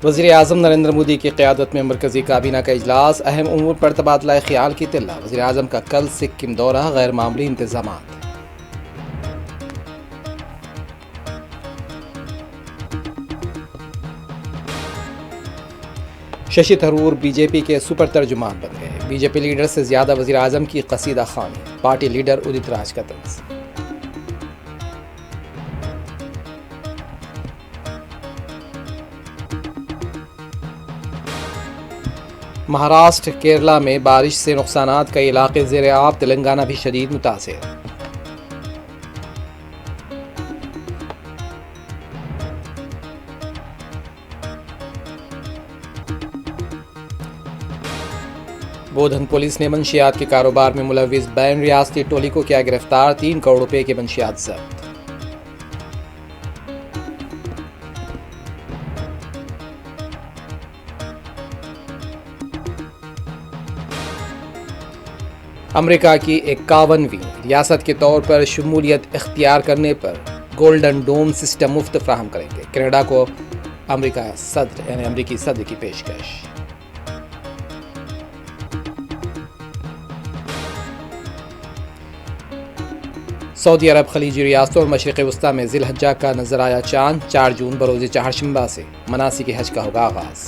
وزیر اعظم نریندر مودی کی قیادت میں مرکزی کابینہ کا اجلاس، اہم امور پر تبادلہ خیال کی اطلاع۔ وزیر اعظم کا کل سکم دورہ، غیر معمولی انتظامات۔ ششی تھرور بی جے پی کے سپر ترجمان بن گئے۔ بی جے پی لیڈر سے زیادہ وزیر اعظم کی قصیدہ خوانی، پارٹی لیڈر ادت راج کا طنز۔ مہاراشٹر، کیرلا میں بارش سے نقصانات، کئی علاقے زیر آب، تلنگانہ بھی شدید متاثر۔ بودھن پولیس نے منشیات کے کاروبار میں ملوث بین ریاستی ٹولی کو کیا گرفتار، 3 کروڑ روپے کے منشیات ضبط۔ امریکہ کی 51ویں ریاست کے طور پر شمولیت اختیار کرنے پر گولڈن ڈوم سسٹم مفت فراہم کریں گے، کینیڈا کو امریکی صدر کی پیشکش۔ سعودی عرب خلیجی ریاستوں اور مشرق وسطیٰ میں ذی الحجہ کا نظر آیا چاند، 4 جون بروز چہارشنبہ سے مناسک حج کا ہوگا آغاز۔